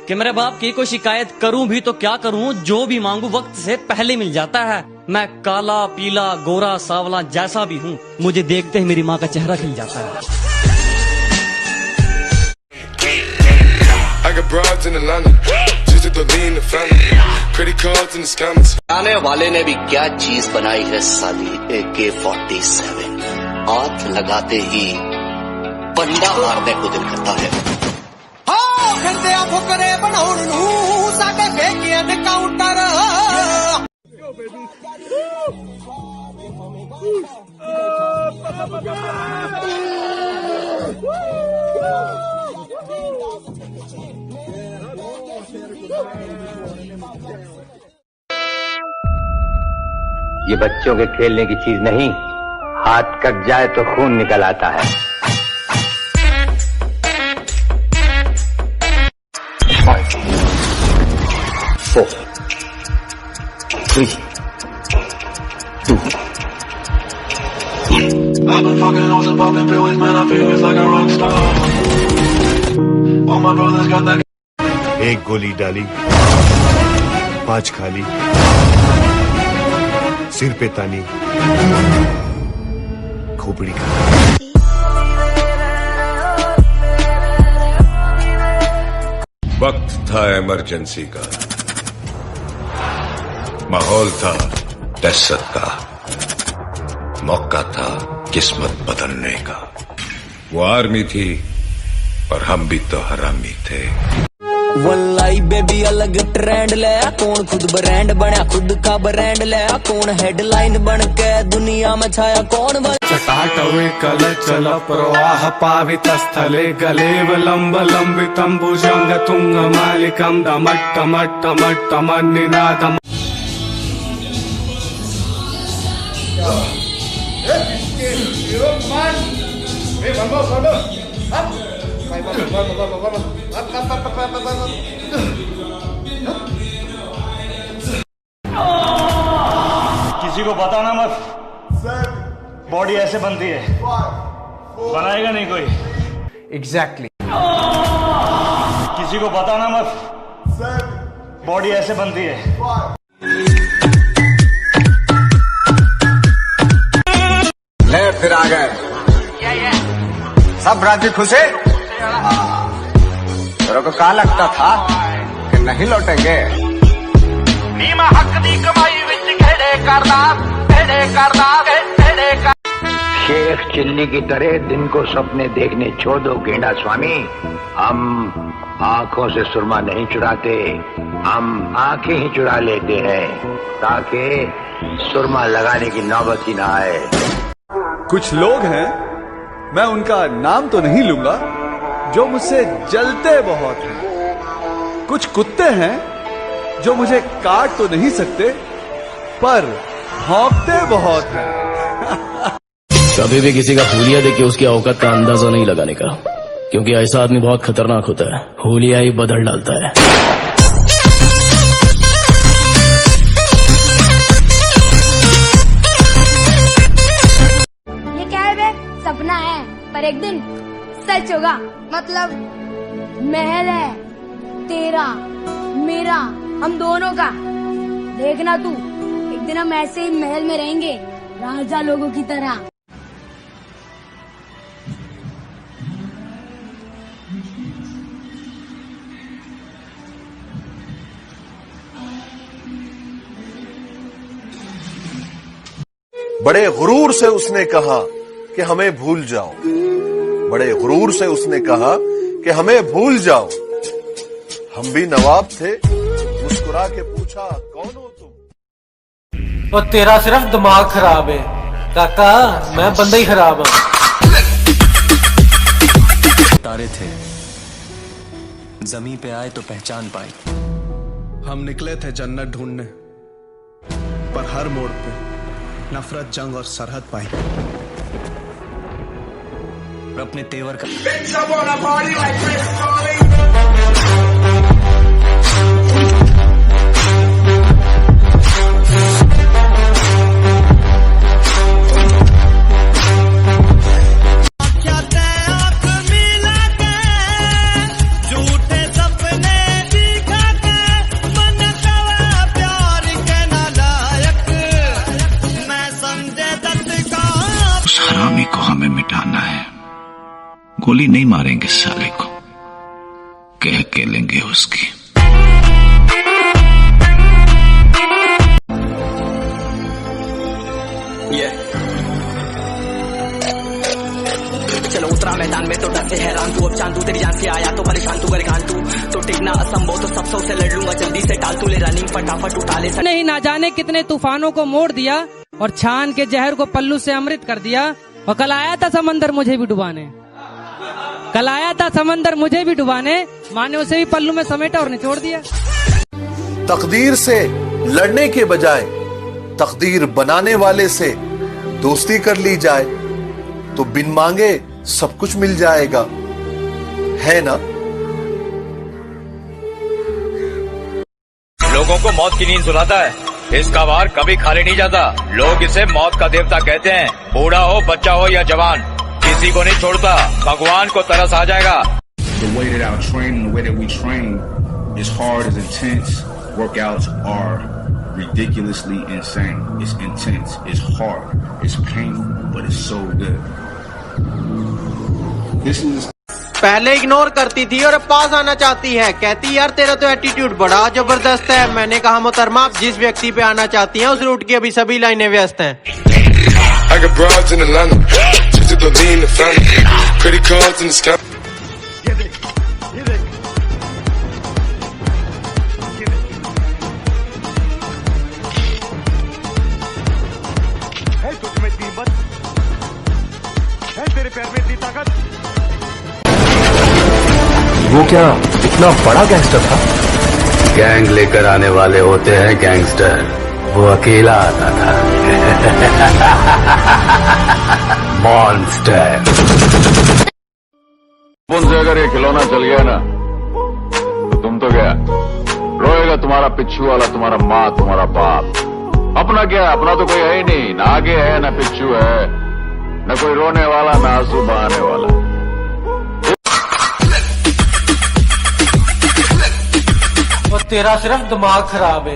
कि मेरे बाप की कोई शिकायत करूं भी तो क्या करूं, जो भी मांगू वक्त से पहले मिल जाता है। मैं काला पीला गोरा सावला जैसा भी हूं, मुझे देखते ही मेरी माँ का चेहरा खिल जाता है। आने वाले ने भी क्या चीज बनाई है साली, AK-47 हाथ लगाते ही बंदा मारने को दिल करता है। फुकरे बनाउण नूं साडे फेकिए दे काउंटर। ये बच्चों के खेलने की चीज नहीं, हाथ कट जाए तो खून निकल आता है। 5, 4, 3, 2, 1. I've been fucking hoes and popping pills, man, I feel just like a rock star. All my brothers got that. एक गोली डाली, 5 खाली, सिर पे तानी, खोपड़ी का। वक्त था इमरजेंसी का, माहौल था दहशत का, मौका था किस्मत बदलने का। वो आर्मी थी और हम भी तो हरामी थे। वल्लाई बेबी अलग ट्रेंड ले, कौन खुद ब्रांड बना खुद का ब्रांड ले, कौन हेडलाइन बन के दुनिया में छाया, कौन चटाटवे कलचल प्रवाह पावित स्थले गलेवलंब लंबितं भुजंग तुंग मालिकं दमट्टमट्टमट्टमन्निनादम्। किसी को बताना मत, बॉडी ऐसे बनती है, बनाएगा नहीं कोई। एग्जैक्टली। किसी को बताना मत, बॉडी ऐसे बनती है। ले फिर आ गए सब राजी खुश है। तेरे को क्या लगता था कि नहीं लौटेंगे? नीमा हक दी कमाई विच खेड़े करदा, खेड़े करदा, खेड़े कर। शेख चिल्ली की तरह दिन को सपने देखने छोड़ दो गेंडा स्वामी। हम आंखों से सुरमा नहीं चुराते, हम आंखें ही चुरा लेते हैं ताकि सुरमा लगाने की नौबत ही ना आए। कुछ लोग हैं, मैं उनका नाम तो नहीं लूंगा, जो मुझसे जलते बहुत हैं। कुछ कुत्ते हैं जो मुझे काट तो नहीं सकते पर भौंकते बहुत हैं। कभी भी किसी का हुलिया देख के उसकी औकात का अंदाजा नहीं लगाने का, क्योंकि ऐसा आदमी बहुत खतरनाक होता है, हुलिया ही बदल डालता है। ये क्या है बे? सपना है पर एक दिन सच होगा। मतलब महल है तेरा मेरा हम दोनों का, देखना तू एक दिन हम ऐसे ही महल में रहेंगे राजा लोगों की तरह। बड़े गुरूर से उसने कहा कि हमें भूल जाओ, बड़े गुरूर से उसने कहा कि हमें भूल जाओ। हम भी नवाब थे, मुस्कुरा के पूछा कौन हो तुम? और तेरा सिर्फ दिमाग खराब है काका, मैं बंदा ही खराब हूं। तारे थे, जमीन पे आए तो पहचान पाई। हम निकले थे जन्नत ढूंढने, पर हर मोड़ पे नफरत, जंग और सरहद पाई। और अपने तेवर का गोली नहीं मारेंगे साले को, कह के लेंगे उसकी। चलो उतरा मैदान में तो डर से हैरान तू, अब चांदू तेरी जान से आया तो परेशान तू, गरेगान तू तो टिकना असंभव, तो सब से लड़ लूंगा जल्दी से, टाल तू ले रनिंग फटाफट उठा ले। नहीं ना जाने कितने तूफानों को मोड़ दिया और छान के जहर को पल्लू से अमृत कर दिया। और कल आया था समंदर मुझे भी डुबाने, कल आया था समंदर मुझे भी डुबाने, माने उसे भी पल्लू में समेटा और निचोड़ दिया। तकदीर से लड़ने के बजाय तकदीर बनाने वाले से दोस्ती कर ली जाए तो बिन मांगे सब कुछ मिल जाएगा, है ना? लोगों को मौत की नींद सुलाता है, इसका वार कभी खाली नहीं जाता। लोग इसे मौत का देवता कहते हैं। बूढ़ा हो, बच्चा हो या जवान, किसी को नहीं छोड़ता। भगवान को तरस आ जाएगा। The way that our training, the way that we train is hard, is intense. Workouts are ridiculously insane. It's intense, it's hard, it's painful, but it's so good. This is पहले इग्नोर करती थी और अब पास आना चाहती है। कहती यार तेरा तो एटीट्यूड बड़ा जबरदस्त है। मैंने कहा मोहतरमा, आप जिस व्यक्ति पे आना चाहती हैं उस रूट की अभी सभी लाइनें व्यस्त हैं। I got broads in Atlanta, just to the lean, the family, credit cards in the sky. तेरे पैर में इतनी ताकत। वो क्या इतना बड़ा गैंगस्टर था? गैंग लेकर आने वाले होते हैं गैंगस्टर, वो अकेला आता था। मॉन्स्टर। उनसे अगर ये खिलौना चल गया ना तो तुम तो गया, रोएगा तुम्हारा पिच्छू वाला, तुम्हारा माँ, तुम्हारा बाप। अपना क्या, अपना तो कोई है ही नहीं, ना आगे है ना पिच्छू है, न कोई रोने वाला ना आंसू बहाने वाला। और तेरा सिर्फ दिमाग खराब है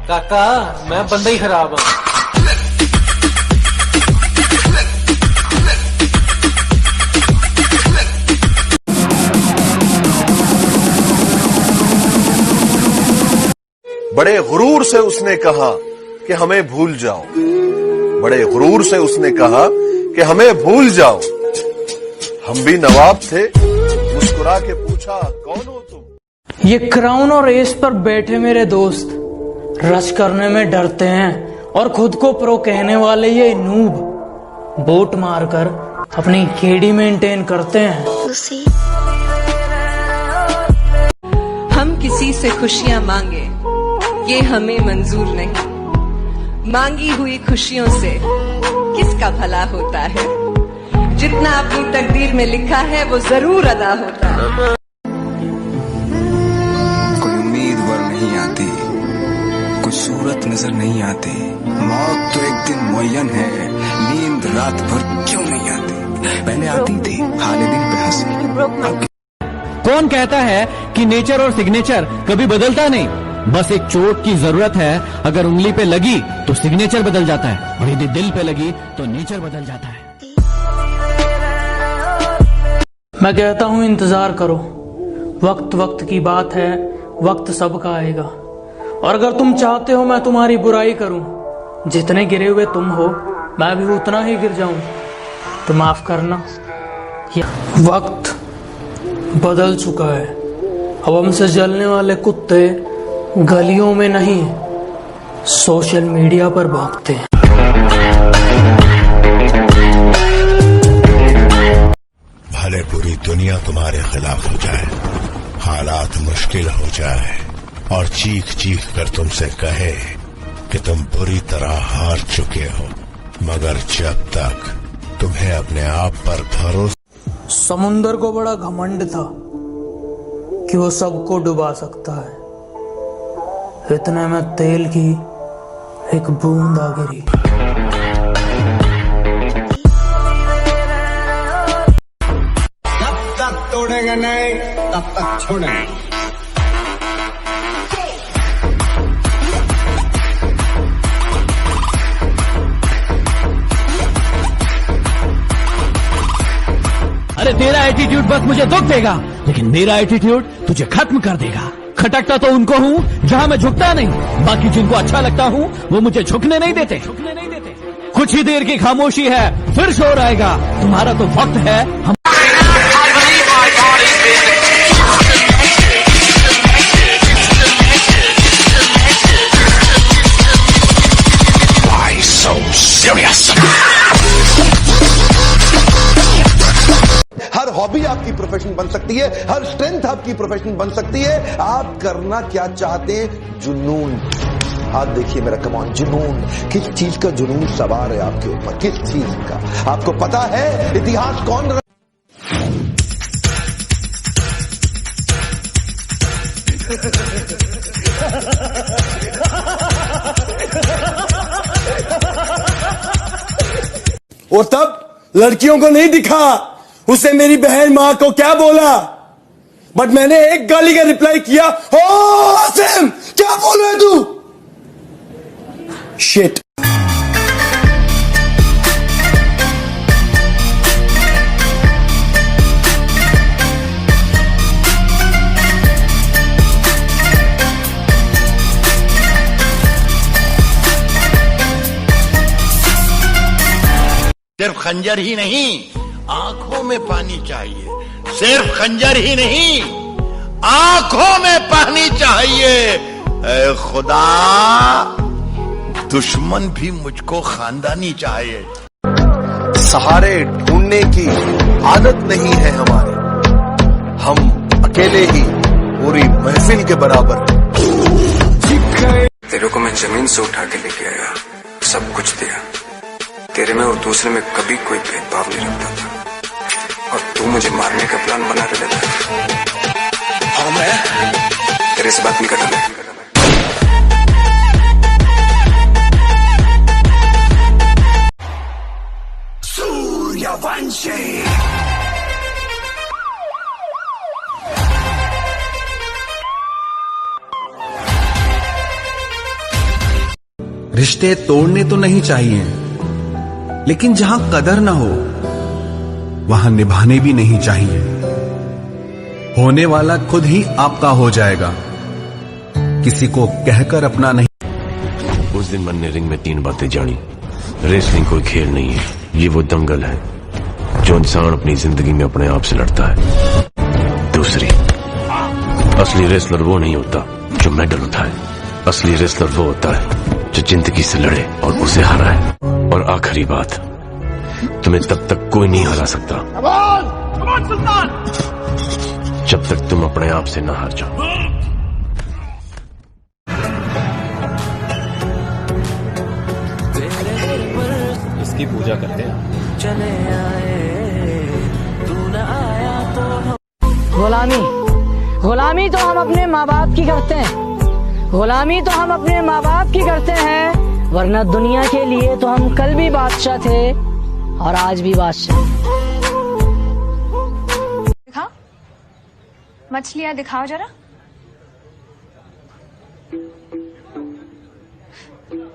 काका, मैं बंदा ही खराब हूँ। बड़े गुरूर से उसने कहा कि हमें भूल जाओ, बड़े गुरूर से उसने कहा कि हमें भूल जाओ। हम भी नवाब थे, मुस्कुरा के पूछा कौन हो तुम? ये क्राउन और रेस पर बैठे मेरे दोस्त रश करने में डरते हैं और खुद को प्रो कहने वाले ये नूब बोट मारकर अपनी केडी मेंटेन करते हैं। हम किसी से खुशियां मांगे ये हमें मंजूर नहीं, मांगी हुई खुशियों से किसका भला होता है, जितना अपनी तकदीर में लिखा है वो जरूर अदा होता है। कोई उम्मीदवार नहीं आती, कोई सूरत नजर नहीं आती, मौत तो एक दिन मुअय्यन है, नींद रात भर क्यों नहीं आती, पहले आती थी हाले दिन पे हंसी। कौन कहता है कि नेचर और सिग्नेचर कभी बदलता नहीं, बस एक चोट की जरूरत है, अगर उंगली पे लगी तो सिग्नेचर बदल जाता है और यदि दिल पे लगी तो नेचर बदल जाता है। मैं कहता हूँ इंतजार करो, वक्त वक्त की बात है, वक्त सबका आएगा। और अगर तुम चाहते हो मैं तुम्हारी बुराई करूं, जितने गिरे हुए तुम हो मैं भी उतना ही गिर जाऊं, तो माफ करना। वक्त बदल चुका है, अब हमसे जलने वाले कुत्ते गलियों में नहीं सोशल मीडिया पर भौंकते हैं। भले पूरी दुनिया तुम्हारे खिलाफ हो जाए, हालात मुश्किल हो जाए और चीख चीख कर तुमसे कहे कि तुम बुरी तरह हार चुके हो, मगर जब तक तुम्हें अपने आप पर भरोसा। समुंदर को बड़ा घमंड था कि वो सबको डुबा सकता है, इतने में तेल की एक बूंद आ गिरी। जब तक तोड़ेंगे नहीं तब तक छोड़ेंगे। अरे तेरा एटीट्यूड बस मुझे दुख देगा, लेकिन मेरा एटीट्यूड तुझे खत्म कर देगा। खटकता तो उनको हूँ जहाँ मैं झुकता नहीं, बाकी जिनको अच्छा लगता हूँ वो मुझे झुकने नहीं देते। कुछ ही देर की खामोशी है, फिर शोर आएगा। तुम्हारा तो वक्त है। Why so serious? Her hobby आपकी प्रोफेशन बन सकती है, हर स्ट्रेंथ आपकी प्रोफेशन बन सकती है। आप करना क्या चाहते हैं? जुनून। हाथ देखिए मेरा, कमान, जुनून। किस चीज का जुनून सवार है आपके ऊपर? किस चीज का? आपको पता है इतिहास कौन और तब लड़कियों को नहीं दिखा उसे मेरी बहन मां को क्या बोला, बट मैंने एक गाली का रिप्लाई किया, ओ आसिम क्या बोल रहे तू? शिट। सिर्फ खंजर ही नहीं, आंखों में पानी चाहिए। सिर्फ खंजर ही नहीं, आंखों में पानी चाहिए। ऐ खुदा, दुश्मन भी मुझको खानदानी चाहिए। सहारे ढूंढने की आदत नहीं है हमारी, हम अकेले ही पूरी महफिल के बराबर। तेरे को मैं जमीन से उठा के लेके आया, सब कुछ दिया। तेरे में और दूसरे में कभी कोई भेदभाव नहीं रखता था, और तू मुझे मारने का प्लान बना के लेता था। और मैं तेरे से बात नहीं करना। सूर्यवंशी। रिश्ते तोड़ने तो नहीं चाहिए, लेकिन जहां कदर ना हो वहां निभाने भी नहीं चाहिए। होने वाला खुद ही आपका हो जाएगा, किसी को कहकर अपना नहीं। उस दिन मैंने रिंग में 3 बातें जानी। रेसलिंग कोई खेल नहीं है, ये वो दंगल है जो इंसान अपनी जिंदगी में अपने आप से लड़ता है। दूसरी, असली रेसलर वो नहीं होता जो मेडल उठाए, असली रेसलर वो होता है जो जिंदगी से लड़े और उसे हराए। और आखिरी बात, तुम्हें तब तक कोई नहीं हरा सकता जब तक तुम अपने आप से ना हार जाओ। इसकी पूजा करते हैं। चले आए, तू न आया तो गुलामी, गुलामी तो हम अपने माँ बाप की करते हैं। गुलामी तो हम अपने माँ बाप की करते हैं, वरना दुनिया के लिए तो हम कल भी बादशाह थे और आज भी बादशाह। दिखाओ मछलियां, दिखाओ जरा।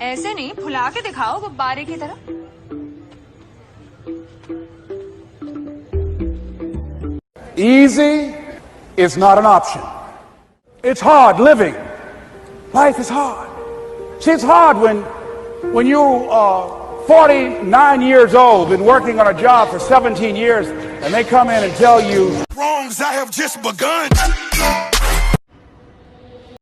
ऐसे नहीं, फुला के दिखाओ गुब्बारे की तरह। Easy is not an option. It's hard living. Life is hard. See, it's hard when you are 49 years old, been working on a job for 17 years, and they come in and tell you, Wrongs I have just begun.